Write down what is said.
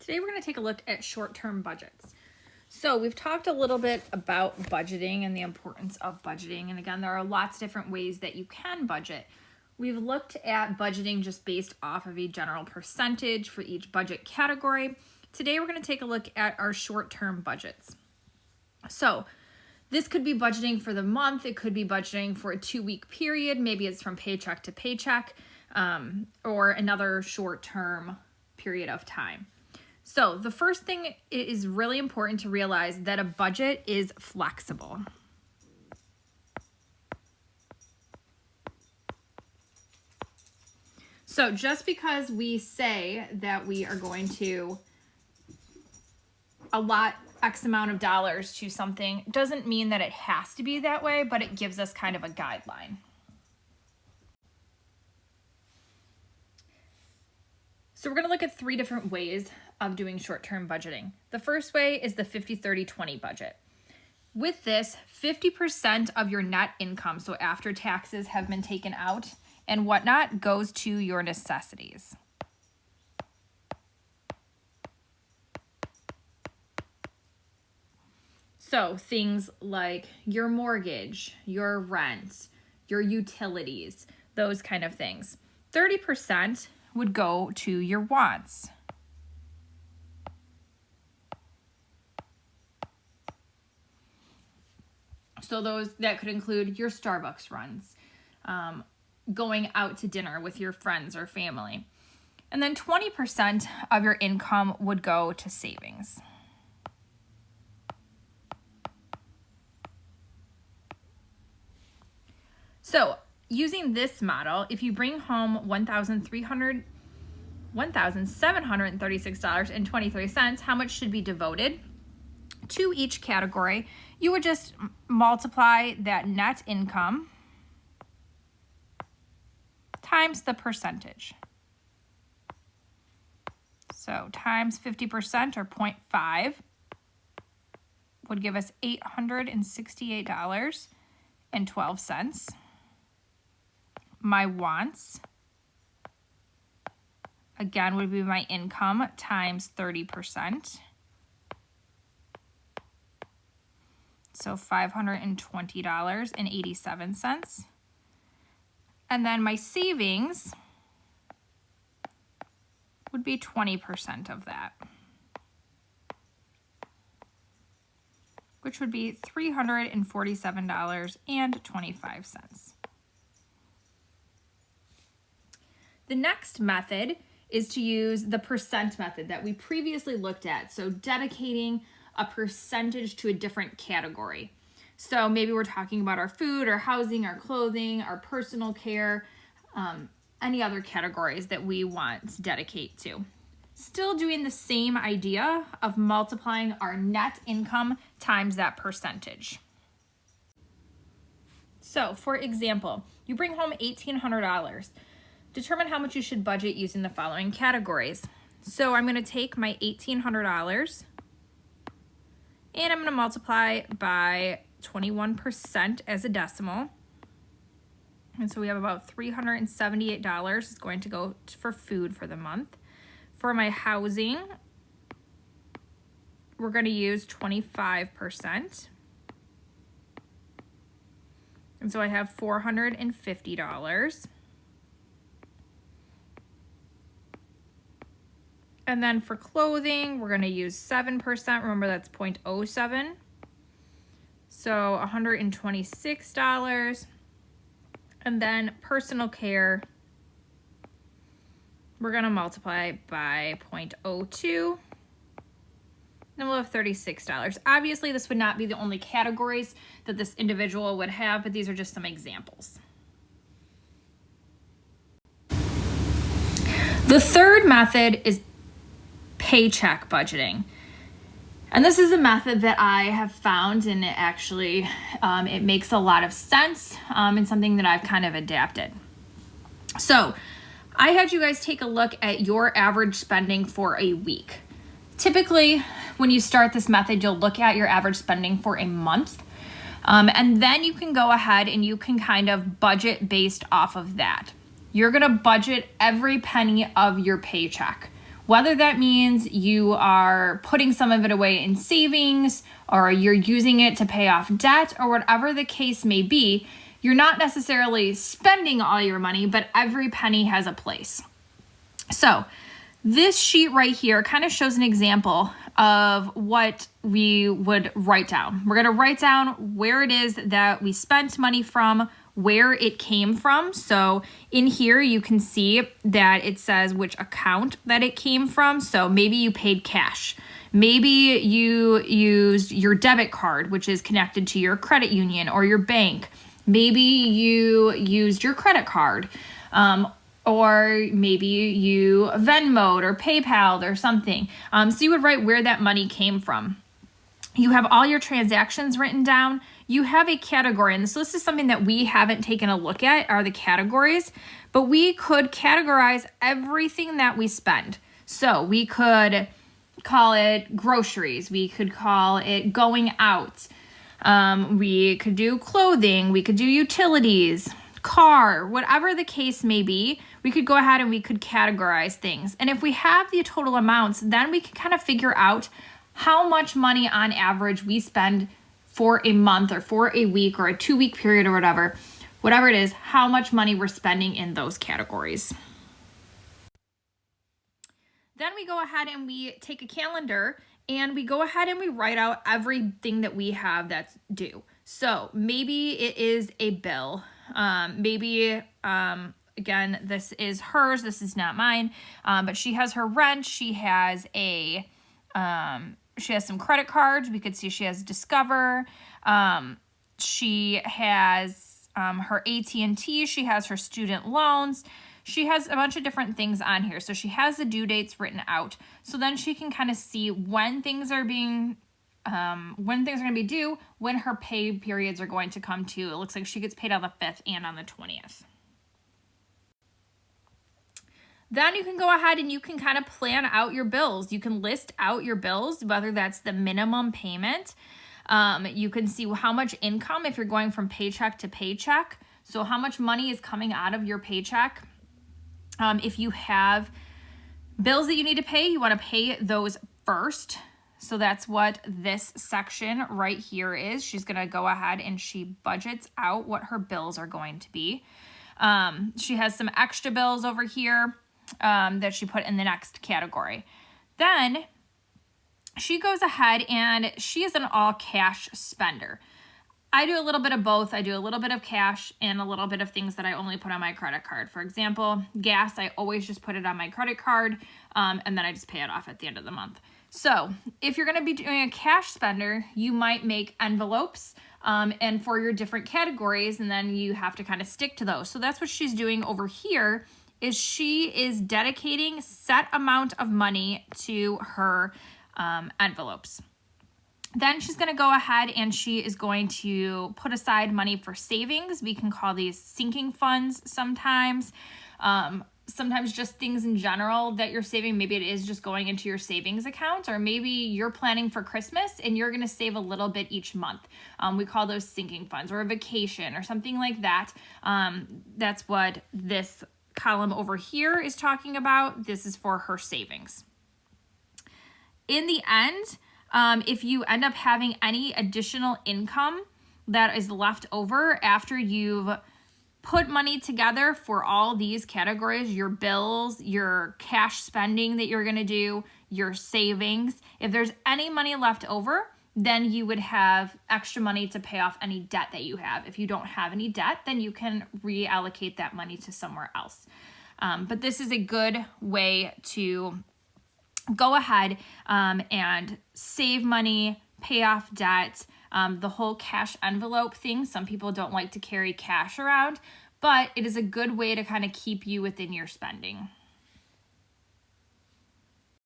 Today we're going to take a look at short-term budgets. So we've talked a little bit about budgeting and the importance of budgeting. And again, there are lots of different ways that you can budget. We've looked at budgeting just based off of a general percentage for each budget category. Today we're going to take a look at our short-term budgets. So this could be budgeting for the month. It could be budgeting for a 2-week period. Maybe it's from paycheck to paycheck, or another short-term period of time. So the first thing, it is really important to realize that a budget is flexible. So just because we say that we are going to allot X amount of dollars to something doesn't mean that it has to be that way, but it gives us kind of a guideline. So we're going to look at 3 different ways of doing short-term budgeting. The first way is the 50-30-20 budget. With this, 50% of your net income, so after taxes have been taken out and whatnot, goes to your necessities. So things like your mortgage, your rent, your utilities, those kind of things. 30% would go to your wants. So that could include your Starbucks runs, going out to dinner with your friends or family. And then 20% of your income would go to savings. So using this model, if you bring home $1,736.23, how much should be devoted to each category? You would just multiply that net income times the percentage. So times 50% or 0.5 would give us $868.12. My wants, again, would be my income times 30%. So $520.87. And then my savings would be 20% of that, which would be $347.25. The next method is to use the percent method that we previously looked at. So dedicating a percentage to a different category. So maybe we're talking about our food, our housing, our clothing, our personal care, any other categories that we want to dedicate to. Still doing the same idea of multiplying our net income times that percentage. So for example, you bring home $1,800. Determine how much you should budget using the following categories. So I'm going to take my $1,800 and I'm going to multiply by 21% as a decimal. And so we have about $378 is going to go for food for the month. For my housing, we're going to use 25%. And so I have $450. And then for clothing, we're going to use 7%. Remember, that's 0.07. So $126. And then personal care, we're going to multiply by 0.02. Then we'll have $36. Obviously, this would not be the only categories that this individual would have, but these are just some examples. The third method is paycheck budgeting. And this is a method that I have found, and it actually, it makes a lot of sense, and something that I've kind of adapted. So I had you guys take a look at your average spending for a week. Typically, when you start this method, you'll look at your average spending for a month, and then you can go ahead and you can kind of budget based off of that. You're gonna budget every penny of your paycheck. whether that means you are putting some of it away in savings or you're using it to pay off debt or whatever the case may be, you're not necessarily spending all your money, but every penny has a place. So this sheet right here kind of shows an example of what we would write down. We're going to write down where it is that we spent money from, where it came from. So in here, you can see that it says which account that it came from. So maybe you paid cash. Maybe you used your debit card, which is connected to your credit union or your bank. Maybe you used your credit card. Or maybe you Venmo'd or PayPal'd or something. So you would write where that money came from. You have all your transactions written down. You have a category, and so this is something that we haven't taken a look at, are the categories, but we could categorize everything that we spend. So we could call it groceries. We could call it going out. We could do clothing. We could do utilities, car, whatever the case may be. We could go ahead and we could categorize things. And if we have the total amounts, then we can kind of figure out how much money on average we spend for a month or for a week or a 2-week period or whatever it is, how much money we're spending in those categories. Then we go ahead and we take a calendar and we go ahead and we write out everything that we have that's due. So maybe it is a bill. Again, this is hers. This is not mine. But she has her rent. She has some credit cards. We could see she has Discover. She has her AT&T. She has her student loans. She has a bunch of different things on here. So she has the due dates written out. So then she can kind of see when things are going to be due, when her pay periods are going to come to. It looks like she gets paid on the 5th and on the 20th. Then you can go ahead and you can kind of plan out your bills. You can list out your bills, whether that's the minimum payment. You can see how much income if you're going from paycheck to paycheck. So how much money is coming out of your paycheck. If you have bills that you need to pay, you want to pay those first. So that's what this section right here is. She's going to go ahead and she budgets out what her bills are going to be. She has some extra bills over here that she put in the next category. Then she goes ahead and she is an all cash spender. I do a little bit of both. I do a little bit of cash and a little bit of things that I only put on my credit card. For example, gas, I always just put it on my credit card and then I just pay it off at the end of the month. So if you're going to be doing a cash spender, you might make envelopes and for your different categories, and then you have to kind of stick to those. So that's what she's doing over here, is she is dedicating set amount of money to her envelopes. Then she's going to go ahead and she is going to put aside money for savings. We can call these sinking funds sometimes. Sometimes just things in general that you're saving. Maybe it is just going into your savings account, or maybe you're planning for Christmas and you're going to save a little bit each month. We call those sinking funds, or a vacation or something like that. That's what this column over here is talking about. This is for her savings. In the end, if you end up having any additional income that is left over after you've put money together for all these categories, your bills, your cash spending that you're going to do, your savings, if there's any money left over, then you would have extra money to pay off any debt that you have. If you don't have any debt, then you can reallocate that money to somewhere else. But this is a good way to go ahead and save money, pay off debt, the whole cash envelope thing. Some people don't like to carry cash around, but it is a good way to kind of keep you within your spending.